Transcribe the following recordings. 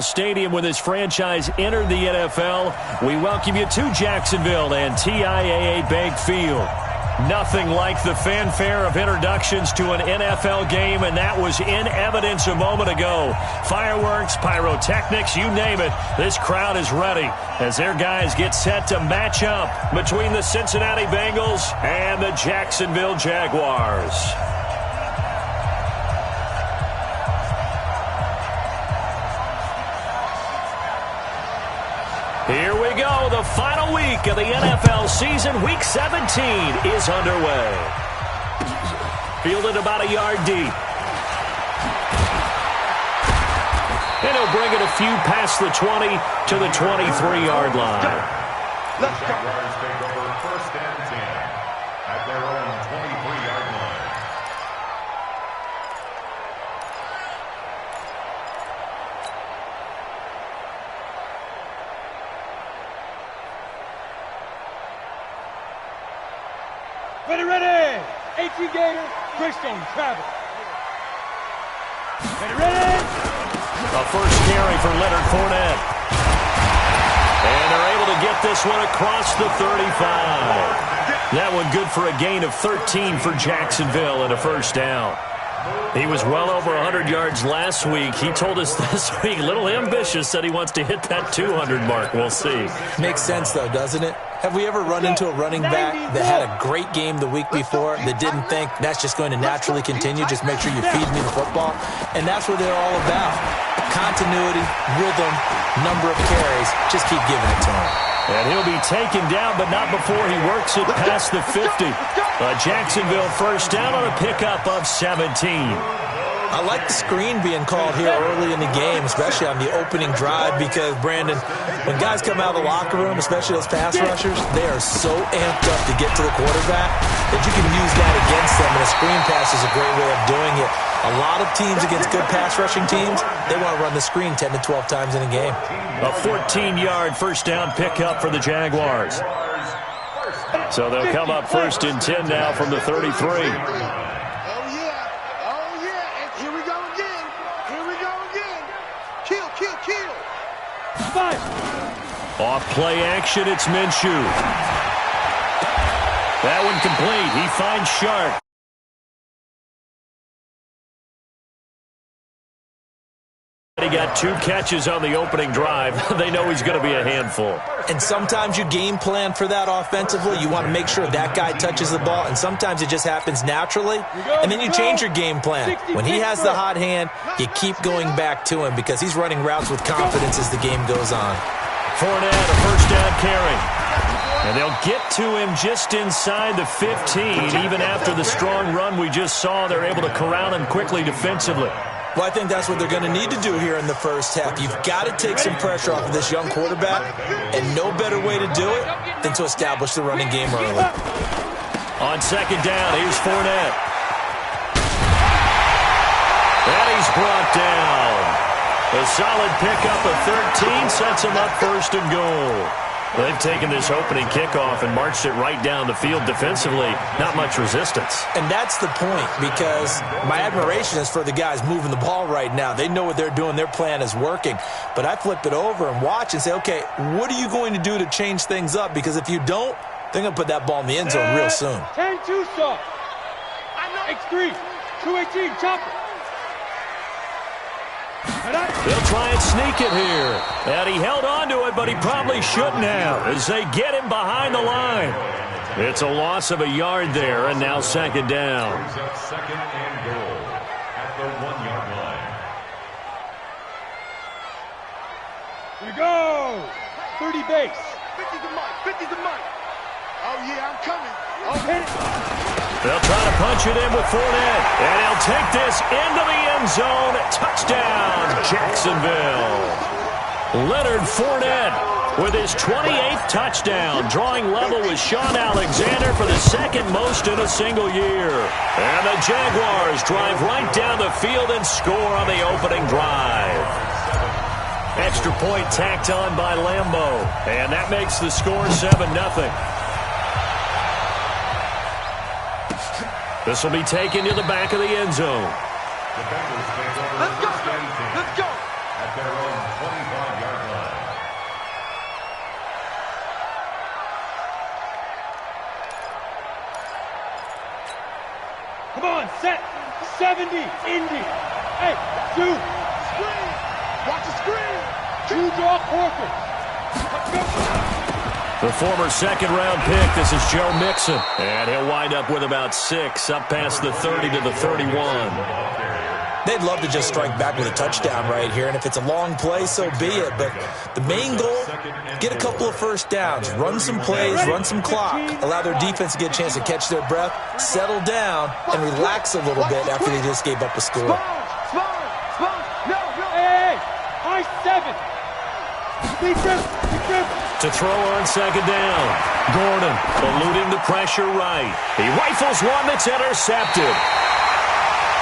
Stadium when this franchise entered the NFL. We welcome you to Jacksonville and TIAA Bank Field. Nothing like the fanfare of introductions to an NFL game, and that was in evidence a moment ago. Fireworks, pyrotechnics, you name it. This crowd is ready as their guys get set to match up between the Cincinnati Bengals and the Jacksonville Jaguars. Here we go. The final week of the NFL season. Week 17 is underway. Fielded about a yard deep. And he'll bring it a few past the 20 to the 23-yard line. Let's go. Jaguars take over first and 10 at their own 23-yard line. Ready. 18 Gator, Greystone, travel. Ready. A first carry for Leonard Fournette. And they're able to get this one across the 35. That one good for a gain of 13 for Jacksonville and a first down. He was well over 100 yards last week. He told us this week, a little ambitious, said he wants to hit that 200 mark. We'll see. Makes sense, though, doesn't it? Have we ever run into a running back that had a great game the week before that didn't think that's just going to naturally continue? Just make sure you feed me the football. And that's what they're all about. Continuity, rhythm, number of carries. Just keep giving it to him. And he'll be taken down, but not before he works it past the 50. A Jacksonville first down on a pickup of 17. I like the screen being called here early in the game, especially on the opening drive, because, Brandon, when guys come out of the locker room, especially those pass rushers, they are so amped up to get to the quarterback that you can use that against them, and a screen pass is a great way of doing it. A lot of teams against good pass rushing teams, they want to run the screen 10 to 12 times in a game. A 14-yard first down pickup for the Jaguars. So they'll come up first and 10 now from the 33. Off play action, it's Minshew. That one complete. He finds Sharp. He got 2 catches on the opening drive. They know he's going to be a handful. And sometimes you game plan for that offensively. You want to make sure that guy touches the ball, and sometimes it just happens naturally, and then you change your game plan. When he has the hot hand, you keep going back to him because he's running routes with confidence as the game goes on. Fournette, a first down carry. And they'll get to him just inside the 15. Even after the strong run we just saw, they're able to corral him quickly defensively. Well, I think that's what they're going to need to do here in the first half. You've got to take some pressure off of this young quarterback, and no better way to do it than to establish the running game early. On second down, here's Fournette. And he's brought down. A solid pickup of 13 sets him up first and goal. They've taken this opening kickoff and marched it right down the field defensively. Not much resistance. And that's the point, because my admiration is for the guys moving the ball right now. They know what they're doing. Their plan is working. But I flip it over and watch and say, okay, what are you going to do to change things up? Because if you don't, they're going to put that ball in the end zone real soon. 10-2 soft. X3, 218, chopper. They'll try and sneak it here. And he held on to it, but he probably shouldn't have as they get him behind the line. It's a loss of a yard there, and now second down. Second and goal at the 1-yard line. Here we go. 30 base. 50's the mark. 50's the mark. Oh, yeah, I'm coming. Oh, hit it. They'll try to punch it in with Fournette. And he'll take this into the end zone. Touchdown, Jacksonville. Leonard Fournette with his 28th touchdown, drawing level with Sean Alexander for the second most in a single year. And the Jaguars drive right down the field and score on the opening drive. Extra point tacked on by Lambeau. And that makes the score 7-0. This will be taken to the back of the end zone. The Bengals take over first and 10 at at their own 25-yard line. Come on, set. 70, Indy. Hey, two. Screen. Watch the screen. Two draw quarter. The former second-round pick, this is Joe Mixon. And he'll wind up with about 6, up past the 30 to the 31. They'd love to just strike back with a touchdown right here, and if it's a long play, so be it. But the main goal, get a couple of first downs, run some plays, run some clock, allow their defense to get a chance to catch their breath, settle down, and relax a little bit after they just gave up a score. Hey, high 7. To throw on second down. Gordon eluding the pressure right. He rifles one that's intercepted.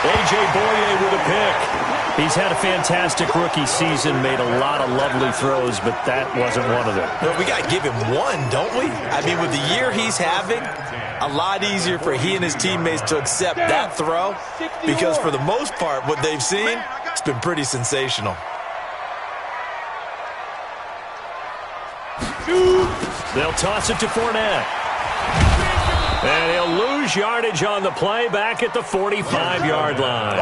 A.J. Boye with a pick. He's had a fantastic rookie season, made a lot of lovely throws, but that wasn't one of them. Well, we got to give him one, don't we? I mean, with the year he's having, a lot easier for he and his teammates to accept that throw because for the most part, what they've seen, it's been pretty sensational. They'll toss it to Fournette. And he'll lose yardage on the play back at the 45-yard line.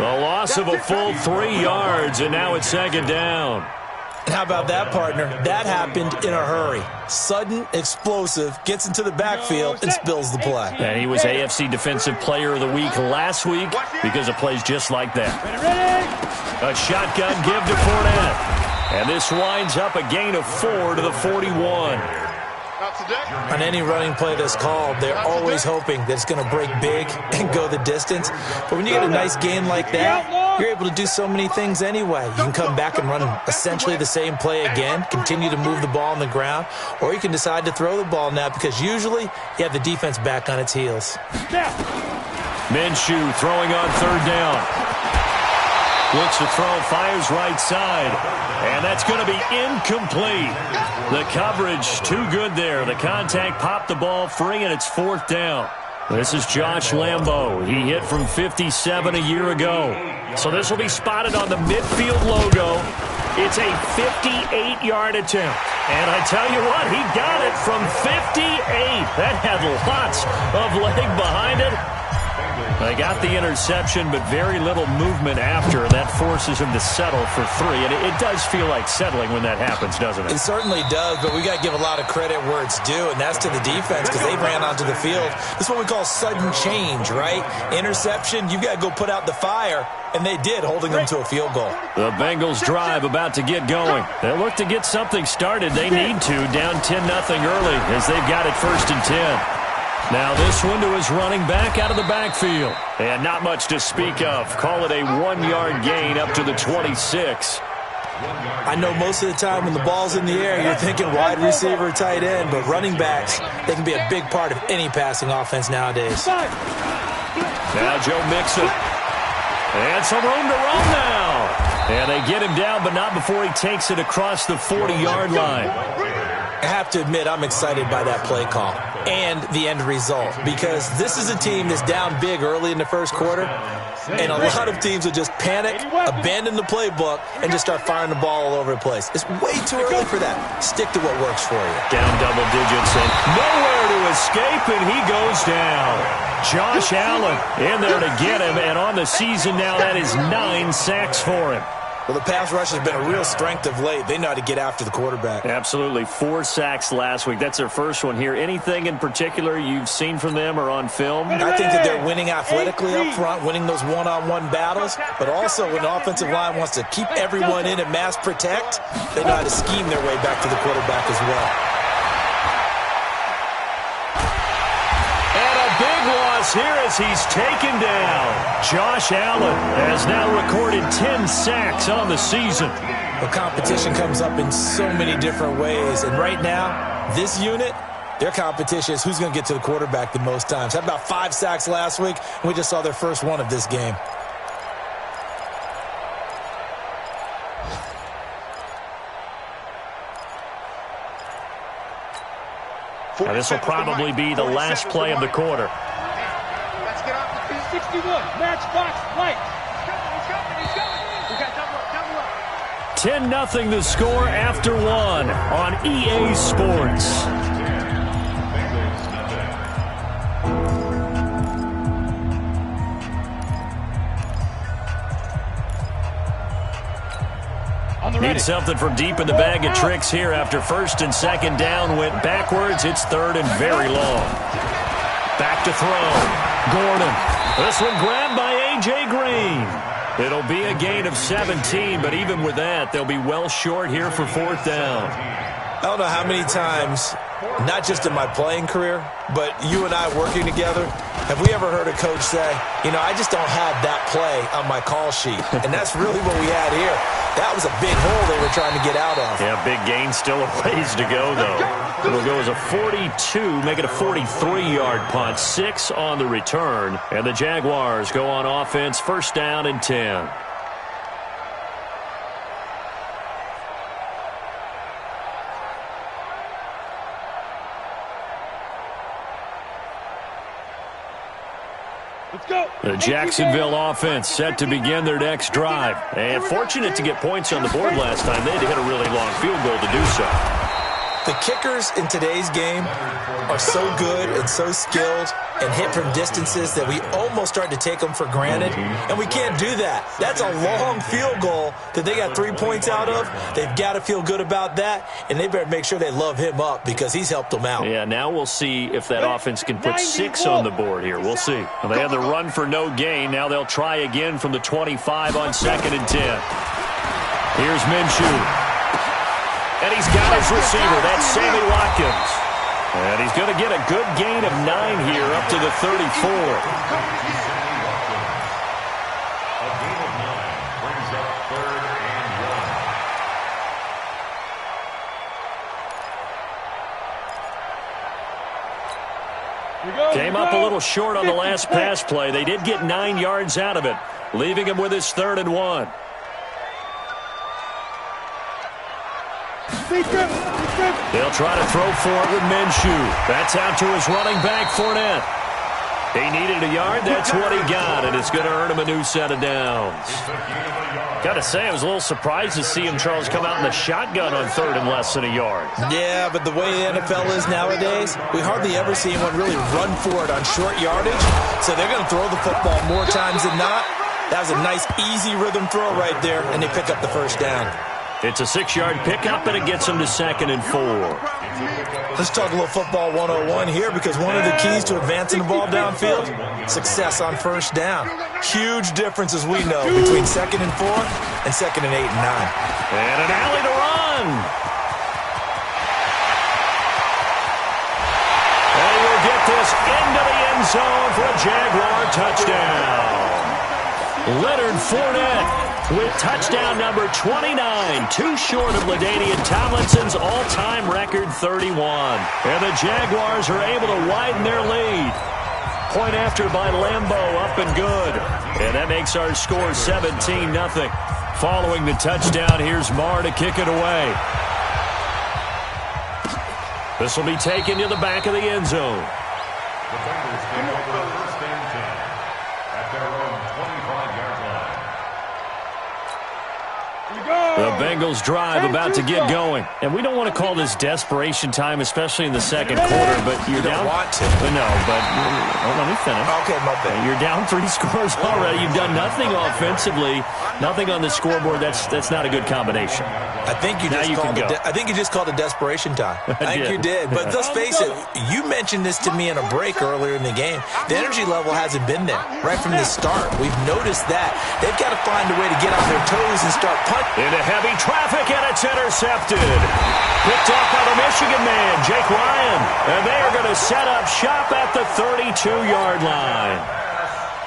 A loss of a full 3 yards, and now it's second down. How about that, partner? That happened in a hurry. Sudden, explosive, gets into the backfield, and spills the play. And he was AFC Defensive Player of the Week last week because of plays just like that. A shotgun give to Fournette. And this winds up a gain of 4 to the 41. On any running play that's called, they're always hoping that it's going to break big and go the distance. But when you get a nice gain like that, you're able to do so many things anyway. You can come back and run essentially the same play again, continue to move the ball on the ground, or you can decide to throw the ball now because usually you have the defense back on its heels. Minshew throwing on third down. Looks to throw, fires right side. And that's going to be incomplete. The coverage too good there. The contact popped the ball free, and it's fourth down. This is Josh Lambo. He hit from 57 a year ago. So this will be spotted on the midfield logo. It's a 58-yard attempt. And I tell you what, he got it from 58. That had lots of leg behind it. They got the interception, but very little movement after. That forces him to settle for 3. And it does feel like settling when that happens, doesn't it? It certainly does, but we got to give a lot of credit where it's due, and that's to the defense because they ran onto the field. This is what we call sudden change, right? Interception, you've got to go put out the fire, and they did, holding them to a field goal. The Bengals drive about to get going. They'll look to get something started. They need to, down 10-0 early as they've got it 1st and 10. Now this one to his running back out of the backfield. And not much to speak of. Call it a 1-yard gain up to the 26. I know most of the time when the ball's in the air, you're thinking wide receiver, tight end, but running backs, they can be a big part of any passing offense nowadays. Now Joe Mixon. And some room to run now. And they get him down, but not before he takes it across the 40-yard line. I have to admit, I'm excited by that play call and the end result because this is a team that's down big early in the first quarter, and a lot of teams will just panic, abandon the playbook, and just start firing the ball all over the place. It's way too early for that. Stick to what works for you. Down double digits and nowhere to escape, and he goes down. Josh Allen in there to get him, and on the season now, that is 9 sacks for him. Well, the pass rush has been a real strength of late. They know how to get after the quarterback. Absolutely. 4 sacks last week. That's their first one here. Anything in particular you've seen from them or on film? I think that they're winning athletically up front, winning those one-on-one battles, but also when the offensive line wants to keep everyone in and mass protect, they know how to scheme their way back to the quarterback as well. Here as he's taken down. Josh Allen has now recorded 10 sacks on the season. The competition comes up in so many different ways, and right now, this unit, their competition is who's going to get to the quarterback the most times. Had about 5 sacks last week, and we just saw their first one of this game. Now, this will probably be the last play of the quarter. 61, match box, right. He's coming. We got double up. 10-0 the score after one on EA Sports. Need something from deep in the bag of tricks here after first and second down went backwards. It's third and very long. Back to throw. Gordon. This one grabbed by A.J. Green. It'll be a gain of 17, but even with that, they'll be well short here for fourth down. I don't know how many times, not just in my playing career, but you and I working together, have we ever heard a coach say, I just don't have that play on my call sheet. And that's really what we had here. That was a big hole they were trying to get out of. Yeah, big gain, still a ways to go, though. It'll go as a 42, make it a 43-yard punt, 6 on the return. And the Jaguars go on offense, first down and 10. The Jacksonville offense set to begin their next drive. And fortunate to get points on the board last time. They had to hit a really long field goal to do so. The kickers in today's game are so good and so skilled and hit from distances that we almost start to take them for granted, and we can't do that. That's a long field goal that they got 3 points out of. They've got to feel good about that, and they better make sure they love him up because he's helped them out. Yeah, now we'll see if that offense can put 6 on the board here. We'll see. Well, they had the run for no gain. Now they'll try again from the 25 on 2nd and 10. Here's Minshew. And he's got his receiver. That's Sammy Watkins. And he's going to get a good gain of 9 here up to the 34. A gain of 9 brings up 3rd and 1. Came up a little short on the last pass play. They did get 9 yards out of it, leaving him with his 3rd and 1. They'll try to throw for it with Minshew. That's out to his running back, Fournette. He needed a yard. That's what he got, and it's going to earn him a new set of downs. Got to say, I was a little surprised to see him, Charles, come out in the shotgun on 3rd and less than a yard. Yeah, but the way the NFL is nowadays, we hardly ever see anyone really run for it on short yardage. So they're going to throw the football more times than not. That was a nice, easy rhythm throw right there, and they pick up the first down. It's a 6-yard pickup, and it gets him to 2nd and 4. Let's talk a little football 101 here, because one of the keys to advancing the ball downfield, success on first down. Huge difference, as we know, between 2nd and 4 and 2nd and 8 and 9. And an alley to run. And he will get this into the end zone for a Jaguar touchdown. Leonard Fournette with touchdown number 29, too short of LaDainian Tomlinson's all-time record 31. And the Jaguars are able to widen their lead. Point after by Lambeau, up and good. And that makes our score 17-0. Following the touchdown, here's Marr to kick it away. This will be taken to the back of the end zone. The Bengals take over 1st and 10 at their own 25-yard line. The Bengals drive about to get going. And we don't want to call this desperation time, especially in the second quarter, but you're down. You don't want to. No, but let me finish. Okay, my bad. You're down 3 scores already. You've done nothing offensively, nothing on the scoreboard. That's not a good combination. I think you just called it desperation time. I think you did. But let's face it, you mentioned this to me in a break earlier in the game. The energy level hasn't been there right from the start. We've noticed that. They've got to find a way to get on their toes and start punting. Into heavy traffic, and it's intercepted. Picked off by the Michigan man, Jake Ryan. And they are going to set up shop at the 32-yard line.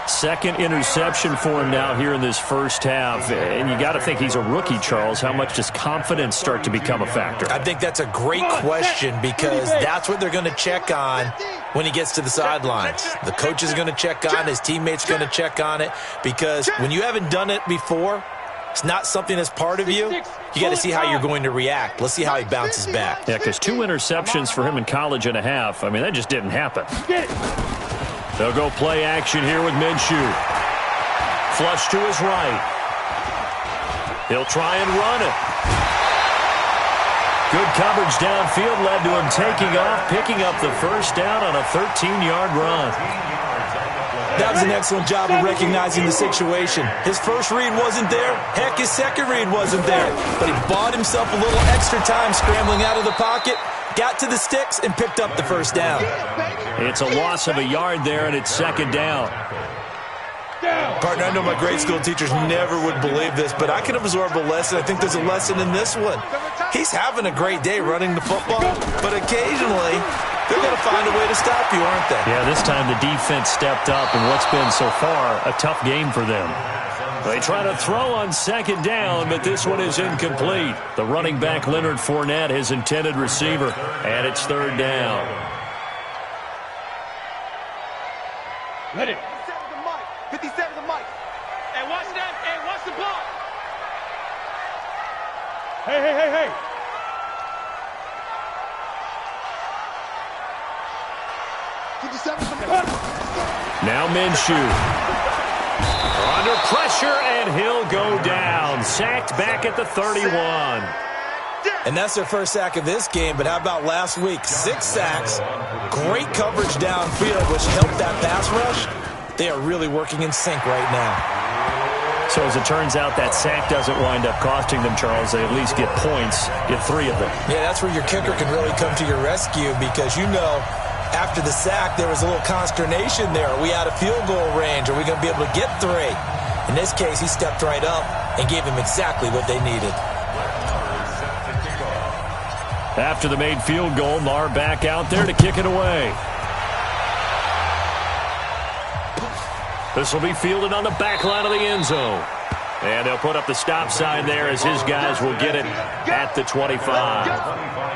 Second interception for him now here in this first half. And you got to think he's a rookie, Charles. How much does confidence start to become a factor? I think that's a great question, because that's what they're going to check on when he gets to the sidelines. The coach is going to check on, his teammates going to check on it, because when you haven't done it before, it's not something that's part of you. You got to see how you're going to react. Let's see how he bounces back. Yeah, because 2 interceptions for him in college and a half. I mean, that just didn't happen. They'll go play action here with Minshew. Flush to his right. He'll try and run it. Good coverage downfield led to him taking off, picking up the first down on a 13-yard run. That was an excellent job of recognizing the situation. His first read wasn't there. Heck, his second read wasn't there. But he bought himself a little extra time scrambling out of the pocket, got to the sticks, and picked up the first down. It's a loss of a yard there, and it's second down. Partner, I know my grade school teachers never would believe this, but I can absorb a lesson. I think there's a lesson in this one. He's having a great day running the football, but occasionally they're going to find a way to stop you, aren't they? Yeah, this time the defense stepped up in what's been so far a tough game for them. They try to throw on second down, but this one is incomplete. The running back, Leonard Fournette, his intended receiver, and it's third down. Let it. 57 to Mike. Hey, watch that. Hey, watch the block. Hey. Now Minshew. Under pressure, and he'll go down. Sacked back at the 31. And that's their first sack of this game, but how about last week? 6 sacks, great coverage downfield, which helped that pass rush. They are really working in sync right now. So as it turns out, that sack doesn't wind up costing them, Charles. They at least get points, get 3 of them. Yeah, that's where your kicker can really come to your rescue because, you know, after the sack, there was a little consternation there. Are we out of field goal range? Are we going to be able to get 3? In this case, he stepped right up and gave them exactly what they needed. After the made field goal, Maher back out there to kick it away. This will be fielded on the back line of the end zone. And they'll put up the stop sign there as his guys will get it at the 25.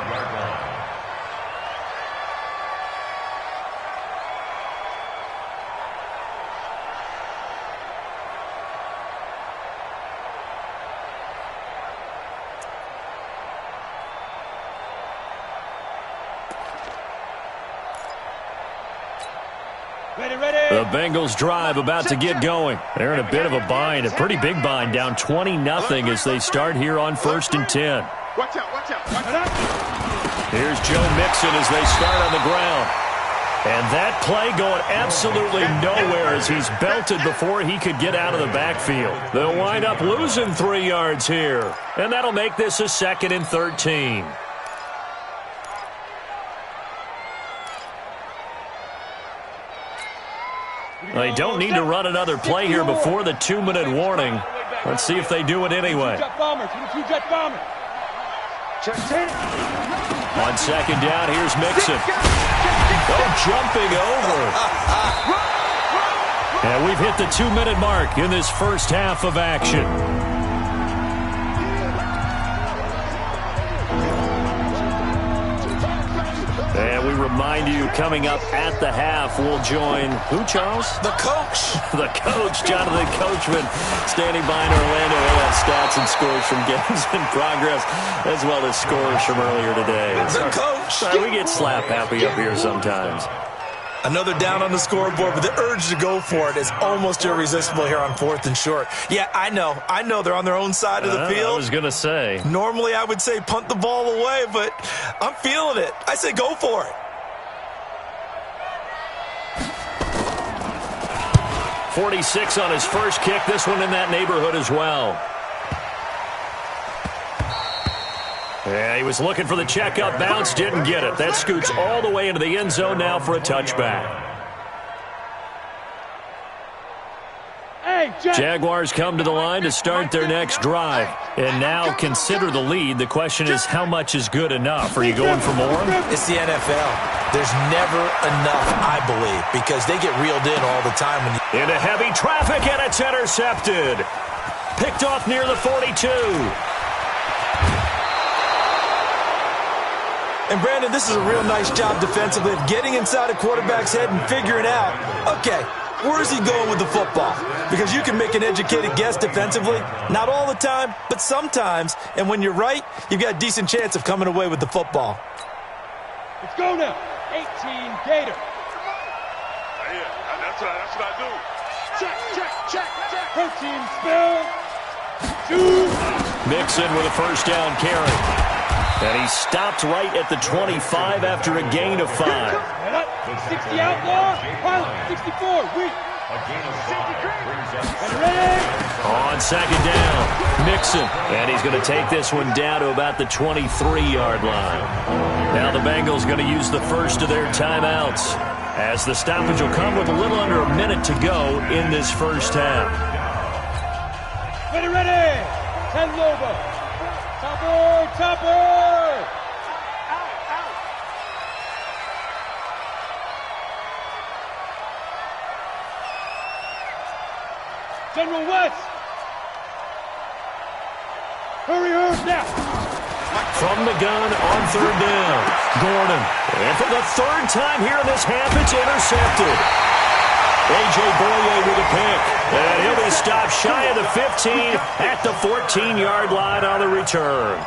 The Bengals drive about to get going. They're in a bit of a bind, a pretty big bind, down 20-0 as they start here on 1st and 10. Watch out. Here's Joe Mixon as they start on the ground. And that play going absolutely nowhere as he's belted before he could get out of the backfield. They'll wind up losing 3 yards here. And that'll make this a 2nd and 13. They don't need to run another play here before the 2-minute warning. Let's see if they do it anyway. On second down, here's Mixon. Oh, jumping over. And we've hit the 2-minute mark in this first half of action. And we remind you, coming up at the half, we'll join who, Charles? The coach. The coach, Jonathan Coachman, standing by in Orlando. He'll have stats and scores from games in progress, as well as scores from earlier today. The coach. We get slap happy up here sometimes. Another down on the scoreboard, but the urge to go for it is almost irresistible here on 4th and short. Yeah, I know they're on their own side of the field. I was going to say. Normally I would say punt the ball away, but I'm feeling it. I say go for it. 46 on his first kick. This one in that neighborhood as well. Yeah, he was looking for the checkup bounce, didn't get it. That scoots all the way into the end zone now for a touchback. Jaguars come to the line to start their next drive. And now consider the lead. The question is, how much is good enough? Are you going for more? It's the NFL. There's never enough, I believe, because they get reeled in all the time. Into heavy traffic, and it's intercepted. Picked off near the 42. And, Brandon, this is a real nice job defensively of getting inside a quarterback's head and figuring out, okay, where is he going with the football? Because you can make an educated guess defensively. Not all the time, but sometimes. And when you're right, you've got a decent chance of coming away with the football. Let's go now. 18 Gator. Yeah, that's what I do. Check. Protein spill. Mixon with a first down carry. And he stopped right at the 25 after a gain of 5. 60 outlaw, pilot, 64, weak. On second down, Mixon. And he's going to take this one down to about the 23-yard line. Now the Bengals going to use the first of their timeouts, as the stoppage will come with a little under a minute to go in this first half. Ready. 10 Lobo. Topper. General West. Hurry now. From the gun on third down, Gordon. And for the third time here in this half, it's intercepted. A.J. Boye with a pick. And he'll be stopped shy of the 15 at the 14-yard line on the return.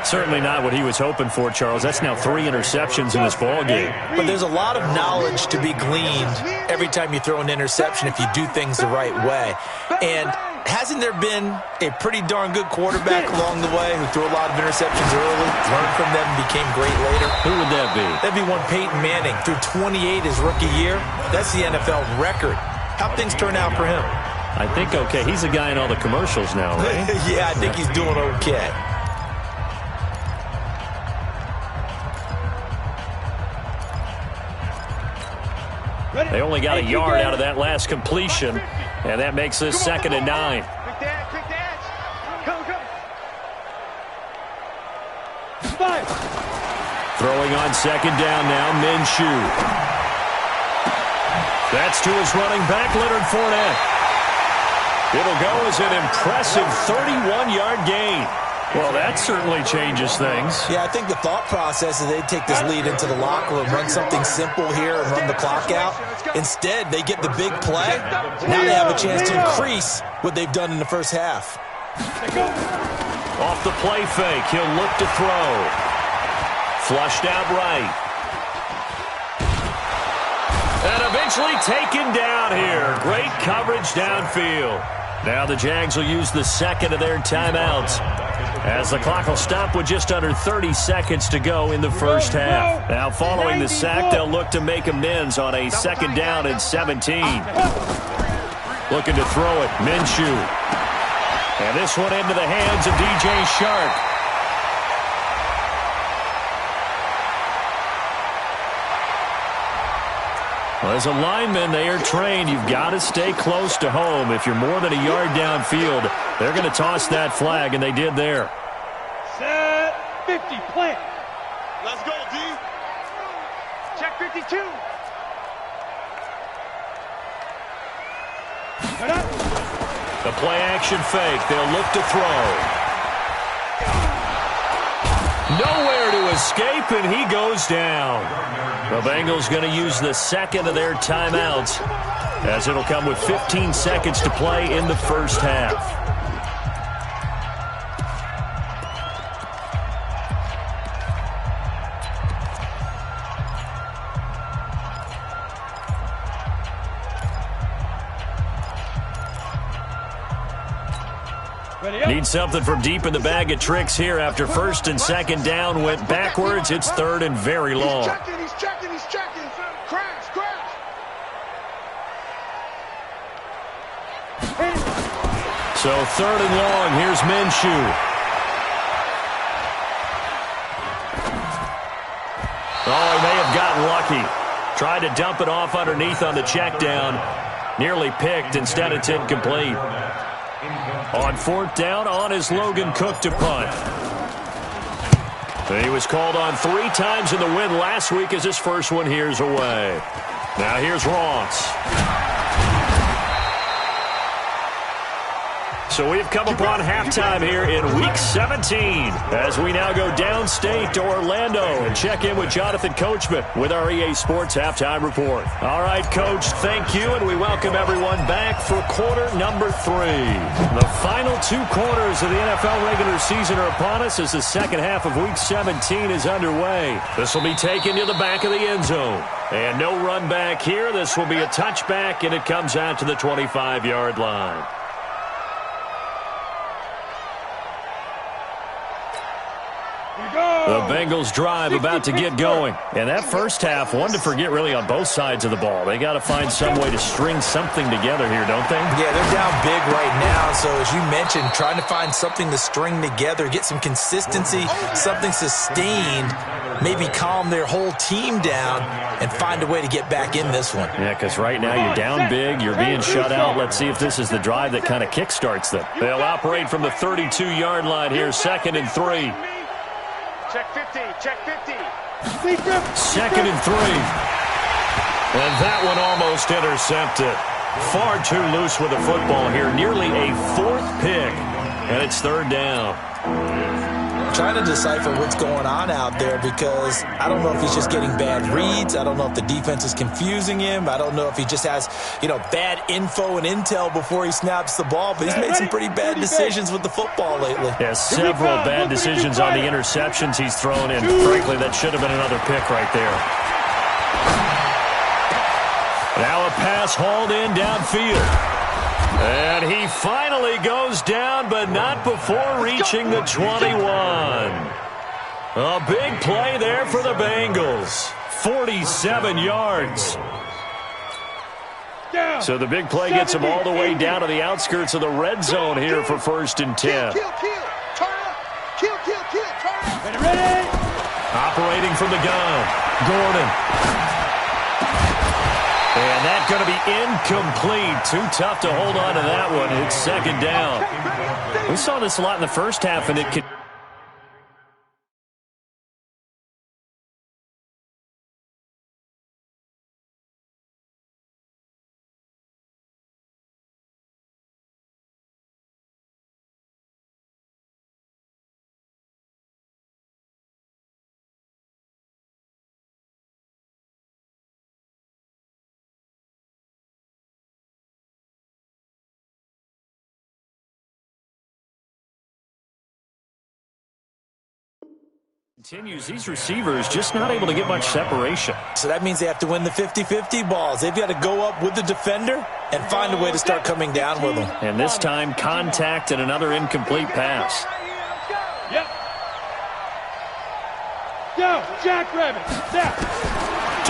Certainly not what he was hoping for, Charles. That's now 3 interceptions in this ballgame. But there's a lot of knowledge to be gleaned every time you throw an interception if you do things the right way. And hasn't there been a pretty darn good quarterback along the way who threw a lot of interceptions early, learned from them, and became great later? Who would that be? That'd be one Peyton Manning. Threw 28 his rookie year. That's the NFL record. How'd things turn out for him? I think okay. He's a guy in all the commercials now, right? Yeah, I think he's doing okay. They only got a yard out of that last completion, and that makes this 2nd and 9. Quick dash. Come. Throwing on second down now, Minshew. That's to his running back, Leonard Fournette. It'll go as an impressive 31-yard gain. Well, that certainly changes things. Yeah, I think the thought process is they'd take this lead into the locker room, run something simple here and run the clock out. Instead, they get the big play. Now they have a chance to increase what they've done in the first half. Off the play fake, he'll look to throw. Flushed out right. And eventually taken down here. Great coverage downfield. Now the Jags will use the second of their timeouts, as the clock will stop with just under 30 seconds to go in the first half. Now following the sack, they'll look to make amends on a 2nd down and 17. Looking to throw it, Minshew. And this one into the hands of DJ Shark. Well, as a lineman, they are trained. You've got to stay close to home. If you're more than a yard downfield, they're going to toss that flag, and they did there. Set 50, plant. Let's go, D. Check 52. The play action fake. They'll look to throw. Nowhere to escape, and he goes down. The Bengals going to use the second of their timeouts, as it'll come with 15 seconds to play in the first half. Need something from deep in the bag of tricks here after 1st and 2nd down went backwards. It's 3rd and very long. He's checking. Crash. So 3rd and long. Here's Minshew. Oh, he may have gotten lucky. Tried to dump it off underneath on the check down. Nearly picked. Instead, it's incomplete. On 4th down, on is Logan Cook to punt. He was called on 3 times in the win last week, as his first one here's away. Now here's Ross. So we've come upon halftime here in Week 17, as we now go downstate to Orlando and check in with Jonathan Coachman with our EA Sports Halftime Report. All right, Coach, thank you, and we welcome everyone back for quarter number 3. The final 2 quarters of the NFL regular season are upon us as the second half of Week 17 is underway. This will be taken to the back of the end zone. And no run back here. This will be a touchback, and it comes out to the 25-yard line. The Bengals drive about to get going. And that first half, one to forget really on both sides of the ball. They got to find some way to string something together here, don't they? Yeah, they're down big right now. So as you mentioned, trying to find something to string together, get some consistency, something sustained, maybe calm their whole team down and find a way to get back in this one. Yeah, because right now you're down big, you're being shut out. Let's see if this is the drive that kind of kickstarts them. They'll operate from the 32-yard line here, 2nd and 3. Check 50, check 50. 2nd and 3. And that one almost intercepted. Far too loose with the football here. Nearly a 4th pick. And it's 3rd down. Trying to decipher what's going on out there because I don't know if he's just getting bad reads. I don't know if the defense is confusing him. I don't know if he just has, bad info and intel before he snaps the ball. But he's made some pretty bad decisions with the football lately. Yeah, several bad decisions on the interceptions he's thrown in. Frankly, that should have been another pick right there. Now a pass hauled in downfield. And he finally goes down, but not before reaching the 21. A big play there for the Bengals. 47 yards. So the big play gets him all the way down to the outskirts of the red zone here for 1st and 10. Operating from the gun, Gordon. And that's going to be incomplete. Too tough to hold on to that one. It's 2nd down. We saw this a lot in the first half, and it could... Continues, these receivers just not able to get much separation. So that means they have to win the 50-50 balls. They've got to go up with the defender and find a way to start coming down with them. And this time, contact and another incomplete pass. Yep. Go, Jackrabbit. Step.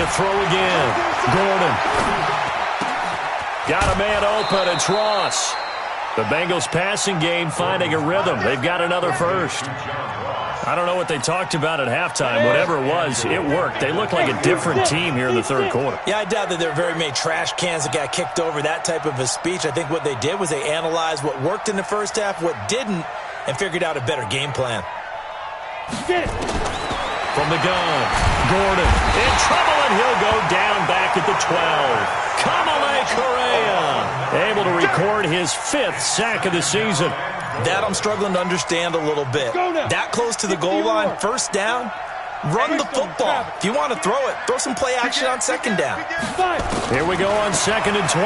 To throw again. Gordon. Got a man open. It's Ross. The Bengals passing game finding a rhythm. They've got another first. I don't know what they talked about at halftime. Whatever it was, it worked. They look like a different team here in the 3rd quarter. Yeah, I doubt that there are very many trash cans that got kicked over, that type of a speech. I think what they did was they analyzed what worked in the first half, what didn't, and figured out a better game plan. From the gun, Gordon in trouble, and he'll go down back at the 12. Kamale Correa able to record his 5th sack of the season. That I'm struggling to understand a little bit. That close to the goal line, 1st down, run the football. If you want to throw it, throw some play action on 2nd down. Here we go on 2nd and 12.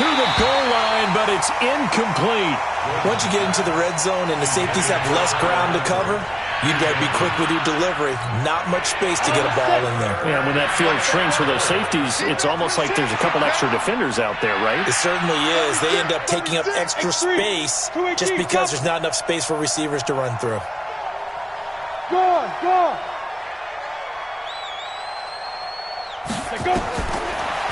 To the goal line, but it's incomplete. Once you get into the red zone and the safeties have less ground to cover, you'd better be quick with your delivery. Not much space to get a ball in there. Yeah, when that field shrinks for those safeties, it's almost like there's a couple extra defenders out there, right? It certainly is. They end up taking up extra space just because there's not enough space for receivers to run through. Go on, go on. Go.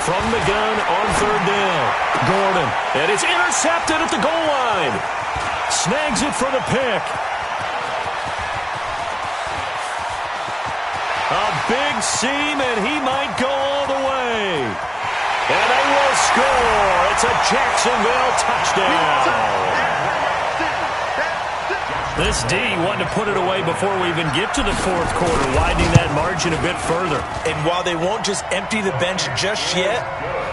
From the gun on 3rd down. Gordon. And it's intercepted at the goal line. Snags it for the pick. A big seam, and he might go all the way. And they will score. It's a Jacksonville touchdown. This D wanting to put it away before we even get to the 4th quarter, widening that margin a bit further. And while they won't just empty the bench just yet,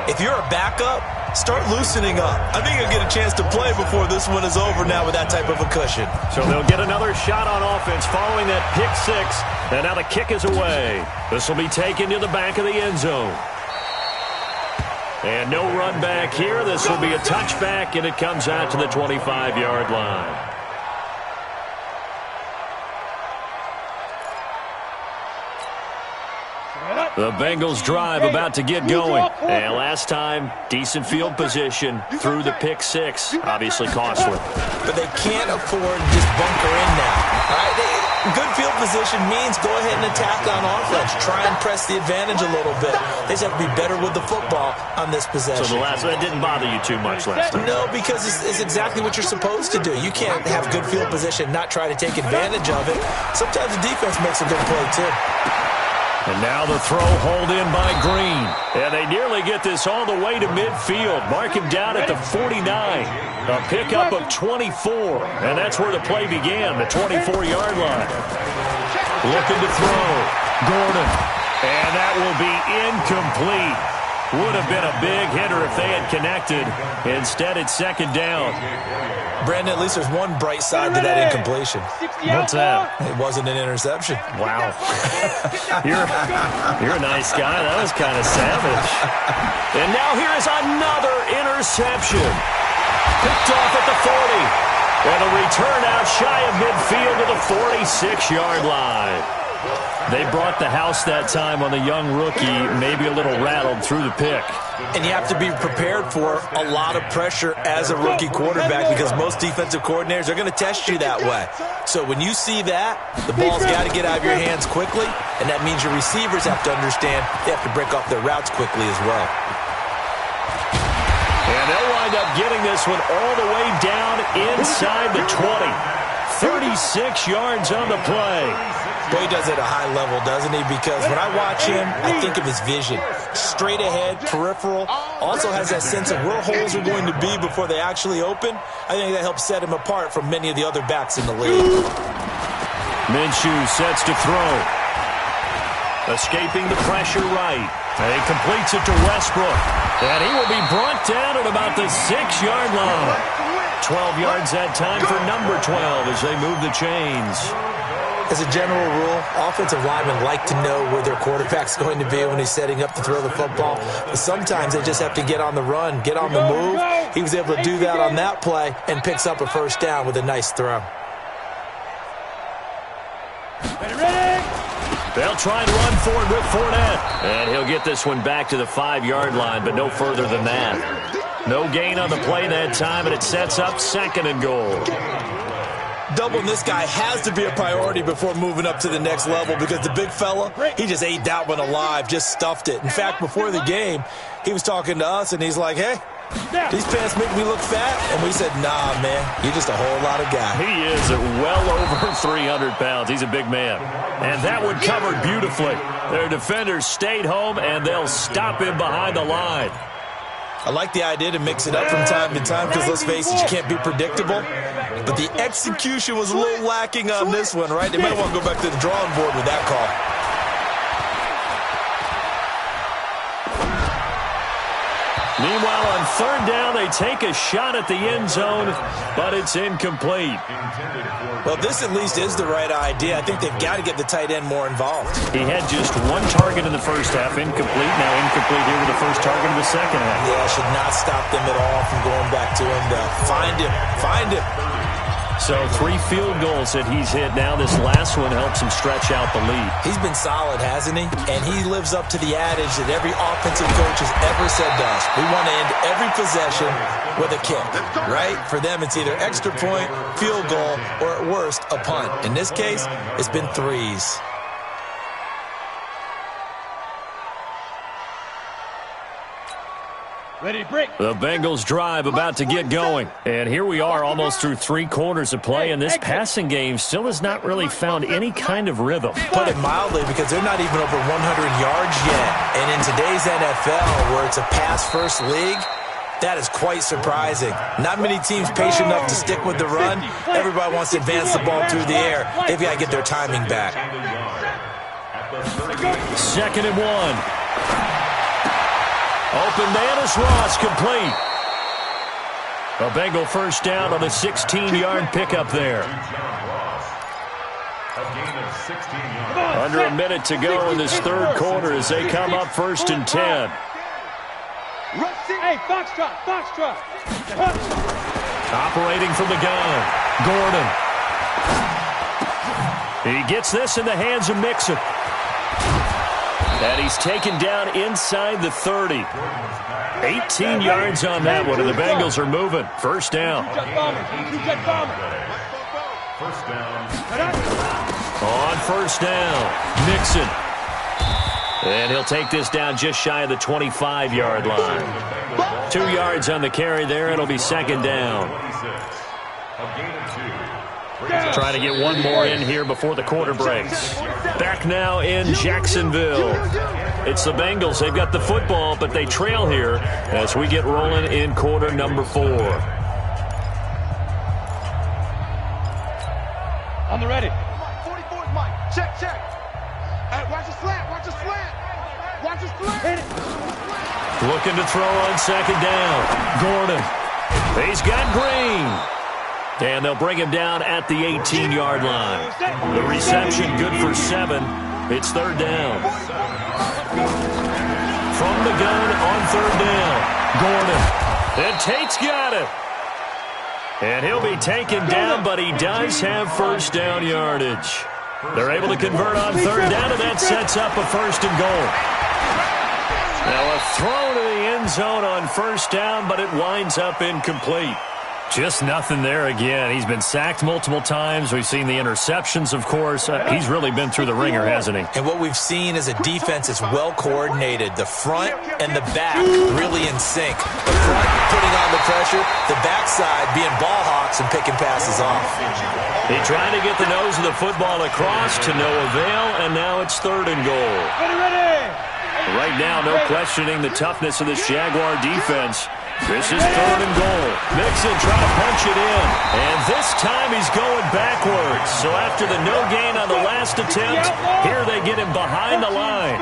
if you're a backup, start loosening up. I think you'll get a chance to play before this one is over now with that type of a cushion. So they'll get another shot on offense following that pick 6. And now the kick is away. This will be taken to the back of the end zone. And no run back here. This will be a touchback, and it comes out to the 25-yard line. The Bengals drive about to get going. And last time, decent field position through the pick 6. Obviously costly. But they can't afford to just bunker in now. All right, position means go ahead and attack on offense. Try and press the advantage a little bit. They just have to be better with the football on this possession. So the last one didn't bother you too much last time? No, because it's exactly what you're supposed to do. You can't have good field position, not try to take advantage of it. Sometimes the defense makes a good play, too. And now the throw hauled in by Green. And they nearly get this all the way to midfield. Mark him down at the 49. A pickup of 24. And that's where the play began, the 24-yard line. Looking to throw. Gordon. And that will be incomplete. Would have been a big hitter if they had connected. Instead, it's second down. Brandon, at least there's one bright side to that incompletion. What's that? It wasn't an interception. Wow. You're a nice guy. That was kind of savage. And now here is another interception. Picked off at the 40. And a return out shy of midfield to the 46-yard line. They brought the house that time on the young rookie, maybe a little rattled through the pick. And you have to be prepared for a lot of pressure as a rookie quarterback because most defensive coordinators are going to test you that way. So when you see that, the ball's got to get out of your hands quickly, and that means your receivers have to understand they have to break off their routes quickly as well. And they'll wind up getting this one all the way down inside the 20. 36 yards on the play. Boy, he does it at a high level, doesn't he? Because when I watch him, I think of his vision. Straight ahead, peripheral. Also has that sense of where holes are going to be before they actually open. I think that helps set him apart from many of the other backs in the league. Minshew sets to throw. Escaping the pressure right. And he completes it to Westbrook. And he will be brought down at about the 6-yard line. 12 yards that time for number 12 as they move the chains. As a general rule, offensive linemen like to know where their quarterback's going to be when he's setting up to throw the football. But sometimes they just have to get on the run, get on the move. He was able to do that on that play and picks up a first down with a nice throw. They'll try and run forward with Fournette. And he'll get this one back to the 5-yard line, but no further than that. No gain on the play that time, and it sets up 2nd and goal. Doubling this guy has to be a priority before moving up to the next level because the big fella, he just ate that one alive, just stuffed it. In fact, before the game, he was talking to us, and he's like, hey, these pants make me look fat. And we said, nah, man, you're just a whole lot of guy. He is well over 300 pounds. He's a big man. And that one covered beautifully. Their defenders stayed home, and they'll stop him behind the line. I like the idea to mix it up from time to time because, let's face it, you can't be predictable. But the execution was a little lacking on this one, right? They might want to go back to the drawing board with that call. Meanwhile, on 3rd down, they take a shot at the end zone, but it's incomplete. Well, this at least is the right idea. I think they've got to get the tight end more involved. He had just one target in the first half, incomplete. Now incomplete here with the first target of the second half. Yeah, should not stop them at all from going back to him, though. Find him. So 3 field goals that he's hit now. This last one helps him stretch out the lead. He's been solid, hasn't he? And he lives up to the adage that every offensive coach has ever said to us. We want to end every possession with a kick, right? For them, it's either extra point, field goal, or at worst, a punt. In this case, it's been 3s. Ready, break. The Bengals drive about to get going. And here we are almost through 3 quarters of play, and this passing game still has not really found any kind of rhythm. Put it mildly, because they're not even over 100 yards yet. And in today's NFL, where it's a pass-first league, that is quite surprising. Not many teams patient enough to stick with the run. Everybody wants to advance the ball through the air. They've got to get their timing back. 2nd and 1. Open man is Ross, complete. A Bengal first down on the 16-yard pickup there. Under a minute to go in this 3rd quarter as they come up 1st and 10. Hey, Foxtrot. Operating from the gun, Gordon. He gets this in the hands of Mixon. And he's taken down inside the 30. 18 yards on that one, and the Bengals are moving. First down. First down. On first down. Mixon. And he'll take this down just shy of the 25-yard line. 2 yards on the carry there. It'll be second down. Trying to get one more in here before the quarter breaks. Back now in Jacksonville. It's the Bengals. They've got the football, but they trail here as we get rolling in quarter number 4. On the ready. 44's Mike. Check, check. Watch the slant. Watch the slant. Watch the slant. Hit it. Looking to throw on second down. Gordon. He's got Green. And they'll bring him down at the 18-yard line. The reception good for 7. It's third down. From the gun on third down. Gordon. And Tate's got it. And he'll be taken down, but he does have first down yardage. They're able to convert on third down, and that sets up a first and goal. Now a throw to the end zone on first down, but it winds up incomplete. Just nothing there again. He's been sacked multiple times. We've seen the interceptions, of course. He's really been through the ringer, hasn't he? And what we've seen is a defense that's well coordinated. The front and the back really in sync. The front putting on the pressure, the backside being ball hawks and picking passes off. He tried to get the nose of the football across to no avail, and now it's third and goal. Right now, no questioning the toughness of this Jaguar defense. This is third and goal. Mixon trying to punch it in. And this time he's going backwards. So after the no gain on the last attempt, here they get him behind the line.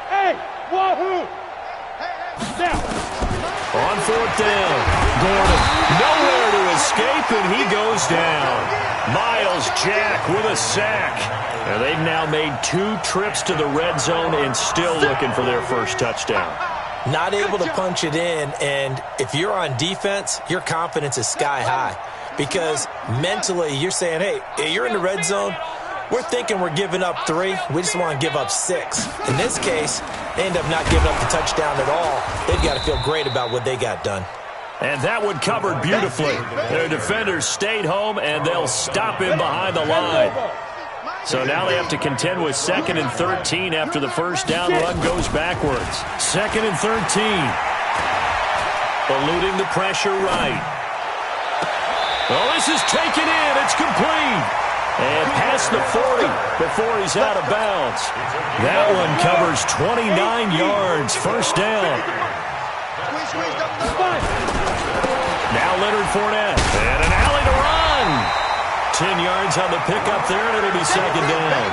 Hey, wahoo! Now. On fourth down, Gordon nowhere to escape, and he goes down. Miles Jack with a sack. And they've now made 2 trips to the red zone and still looking for their first touchdown. Not able to punch it in, and if you're on defense, your confidence is sky high. Because mentally, you're saying, hey, you're in the red zone. We're thinking we're giving up 3. We just want to give up 6. In this case, they end up not giving up the touchdown at all. They've got to feel great about what they got done. And that one covered beautifully. Their defenders stayed home, and they'll stop him behind the line. So now they have to contend with 2nd and 13 after the first down run goes backwards. 2nd and 13. Eluding the pressure right. Oh, this is taken in. It's complete. And past the 40 before he's out of bounds. That one covers 29 yards. First down. Now Leonard Fournette. And an alley to run. 10 yards on the pickup there, and it'll be second down.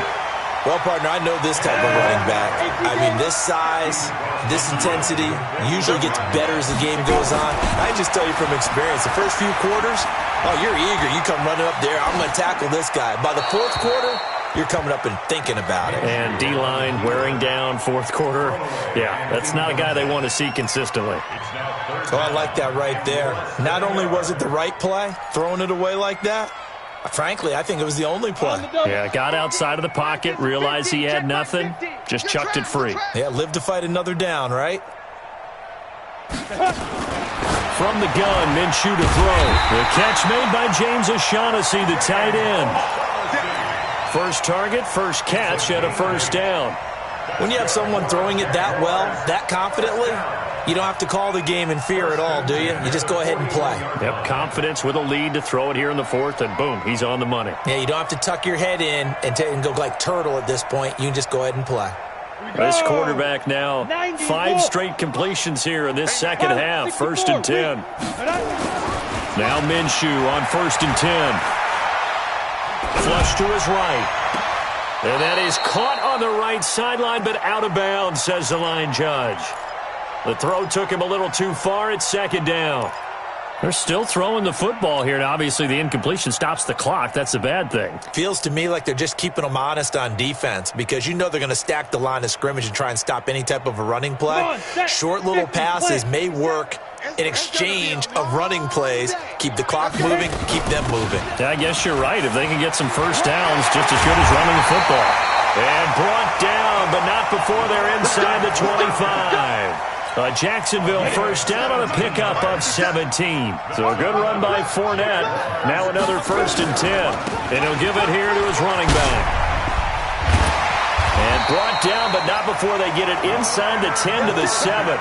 Well, partner, I know this type of running back. I mean, this size, this intensity usually gets better as the game goes on. I just tell you from experience, the first few quarters, oh, you're eager. You come running up there. I'm going to tackle this guy. By the fourth quarter, you're coming up and thinking about it. And D-line wearing down fourth quarter. Yeah, that's not a guy they want to see consistently. Oh, I like that right there. Not only was it the right play, throwing it away like that, frankly, I think it was the only play. Yeah, got outside of the pocket, realized he had nothing, just chucked it free. Yeah, live to fight another down, right? From the gun, Minshew to throw. The catch made by James O'Shaughnessy, the tight end. First target, first catch, and a first down. When you have someone throwing it that well, that confidently, you don't have to call the game in fear at all, do you? You just go ahead and play. Yep, confidence with a lead to throw it here in the fourth, and boom, he's on the money. Yeah, you don't have to tuck your head in and go like turtle at this point. You can just go ahead and play. This quarterback now, 5 straight completions here in this second half, 1st and 10. Now Minshew on 1st and 10. Flush to his right. And that is caught on the right sideline, but out of bounds, says the line judge. The throw took him a little too far. It's second down. They're still throwing the football here, and obviously the incompletion stops the clock. That's a bad thing. Feels to me like they're just keeping them honest on defense because you know they're going to stack the line of scrimmage and try and stop any type of a running play. Short little passes may work in exchange of running plays. Keep the clock moving, keep them moving. Yeah, I guess you're right. If they can get some first downs, just as good as running the football. And brought down, but not before they're inside the 25. A Jacksonville first down on a pickup of 17. So a good run by Fournette. Now another 1st and 10. And he'll give it here to his running back. And brought down, but not before they get it inside the 10 to the 7.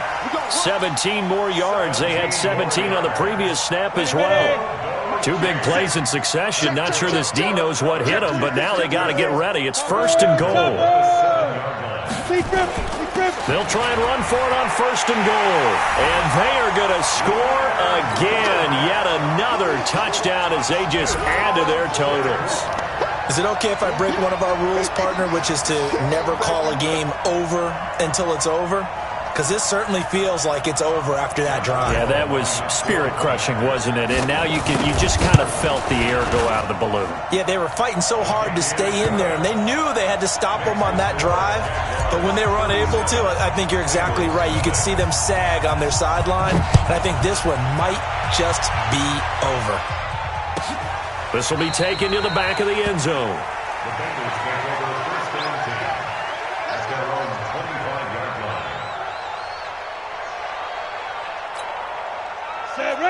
17 more yards. They had 17 on the previous snap as well. 2 big plays in succession. Not sure this D knows what hit them, but now they got to get ready. It's 1st and goal. They'll try and run for it on 1st and goal. And they are going to score again. Yet another touchdown as they just add to their totals. Is it okay if I break one of our rules, partner, which is to never call a game over until it's over? Because this certainly feels like it's over after that drive. Yeah, that was spirit-crushing, wasn't it? And now you just kind of felt the air go out of the balloon. Yeah, they were fighting so hard to stay in there, and they knew they had to stop them on that drive. But when they were unable to, I think you're exactly right. You could see them sag on their sideline, and I think this one might just be over. This will be taken to the back of the end zone. The Bengals take over 1st and 10 at their own 25-yard line.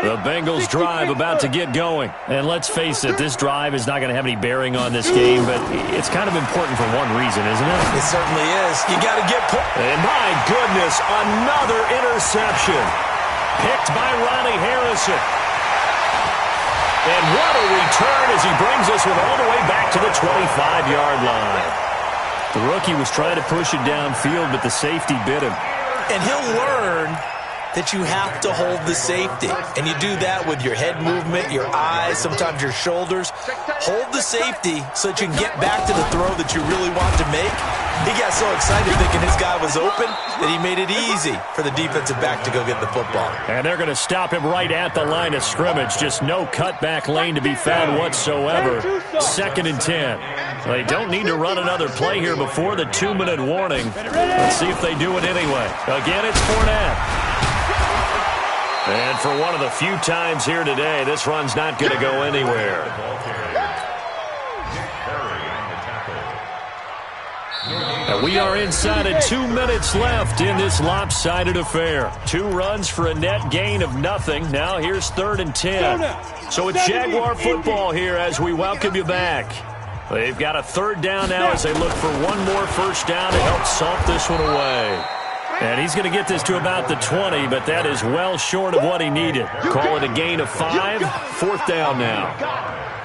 The Bengals drive about to get going. And let's face it, this drive is not going to have any bearing on this game, but it's kind of important for one reason, isn't it? It certainly is. You got to get And my goodness, another interception. Picked by Ronnie Harrison. And what a return as he brings us all the way back to the 25-yard line. The rookie was trying to push it downfield, but the safety bit him. And he'll learn that you have to hold the safety. And you do that with your head movement, your eyes, sometimes your shoulders. Hold the safety so that you can get back to the throw that you really want to make. He got so excited thinking his guy was open that he made it easy for the defensive back to go get the football. And they're going to stop him right at the line of scrimmage. Just no cutback lane to be found whatsoever. 2nd and 10. They don't need to run another play here before the 2-minute warning. Let's see if they do it anyway. Again, it's Fournette. And for one of the few times here today, this run's not going to go anywhere. And we are inside of 2 minutes left in this lopsided affair. 2 runs for a net gain of nothing. Now here's 3rd and 10. So it's Jaguar football here as we welcome you back. They've got a 3rd down now as they look for one more 1st down to help salt this one away. And he's going to get this to about the 20, but that is well short of what he needed. Call it a gain of 5. 4th down now.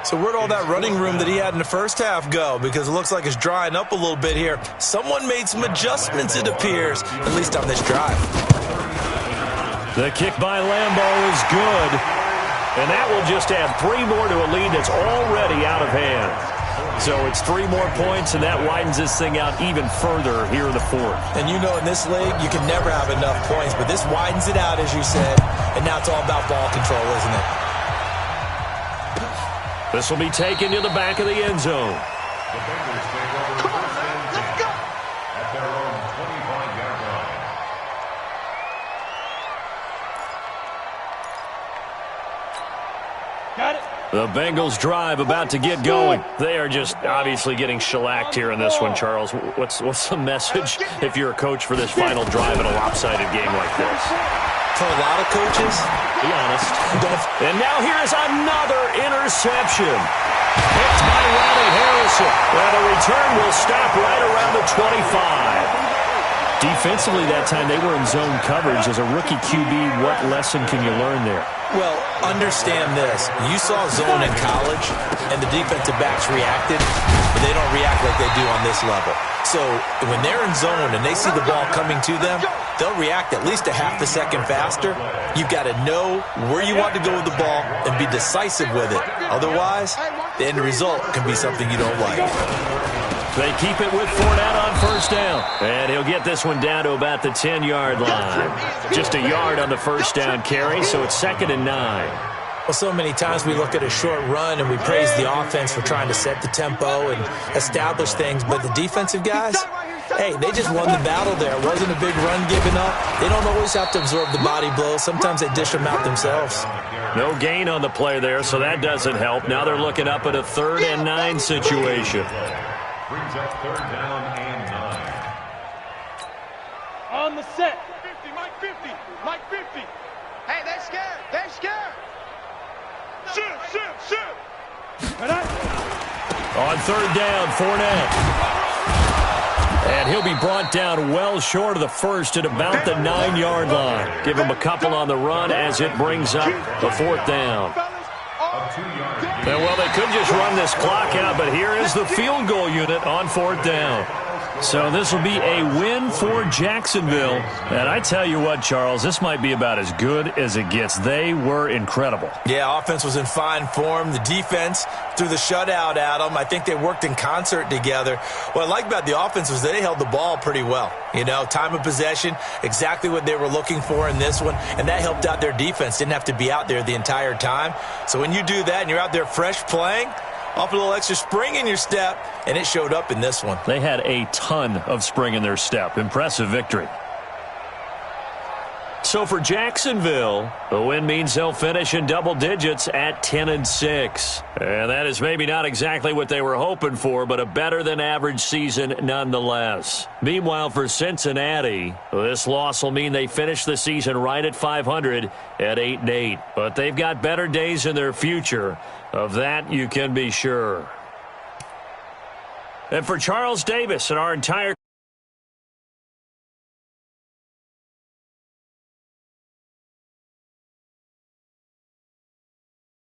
So where'd all that running room that he had in the first half go? Because it looks like it's drying up a little bit here. Someone made some adjustments, it appears, at least on this drive. The kick by Lambo is good. And that will just add 3 more to a lead that's already out of hand. So it's 3 more points, and that widens this thing out even further here in the 4th. And you know in this league, you can never have enough points, but this widens it out, as you said, and now it's all about ball control, isn't it? This will be taken to the back of the end zone. The Bengals take over 1st and 10 at their own 25-yard line. Got it. The Bengals drive about to get going. They are just obviously getting shellacked here in this one, Charles. What's the message if you're a coach for this final drive in a lopsided game like this? For a lot of coaches, be honest. And now here's another interception. Picked by Ronnie Harrison. Well, the return will stop right around the 25. Defensively that time, they were in zone coverage. As a rookie QB, what lesson can you learn there? Well, understand this. You saw zone in college, and the defensive backs reacted, but they don't react like they do on this level. So when they're in zone and they see the ball coming to them, they'll react at least a half a second faster. You've got to know where you want to go with the ball and be decisive with it. Otherwise, the end result can be something you don't like. They keep it with Fournette on 1st down. And he'll get this one down to about the 10-yard line. Just a yard on the 1st down carry, so it's 2nd and 9. Well, so many times we look at a short run and we praise the offense for trying to set the tempo and establish things, but the defensive guys, hey, they just won the battle there. It wasn't a big run given up. They don't always have to absorb the body blows. Sometimes they dish them out themselves. No gain on the play there, so that doesn't help. Now they're looking up at a 3rd and 9 situation. Brings up 3rd down and 9. On the set. 50, Mike 50. Mike 50. Hey, they're scared. They're scared. Shoot. On 3rd down, Fournette. And he'll be brought down well short of the first at about the 9-yard line. Give him a couple on the run as it brings up the 4th down. And, well, they could just run this clock out, but here is the field goal unit on 4th down. So this will be a win for Jacksonville. And I tell you what, Charles, this might be about as good as it gets. They were incredible. Yeah, offense was in fine form. The defense threw the shutout at them. I think they worked in concert together. What I like about the offense was they held the ball pretty well. You know, time of possession, exactly what they were looking for in this one, and that helped out their defense. Didn't have to be out there the entire time. So when you do that and you're out there fresh playing, off a little extra spring in your step, and it showed up in this one. They had a ton of spring in their step. Impressive victory. So for Jacksonville, the win means they'll finish in double digits at 10-6. And that is maybe not exactly what they were hoping for, but a better than average season nonetheless. Meanwhile, for Cincinnati, this loss will mean they finish the season right at 500 at 8-8. But they've got better days in their future. Of that, you can be sure. And for Charles Davis and our entire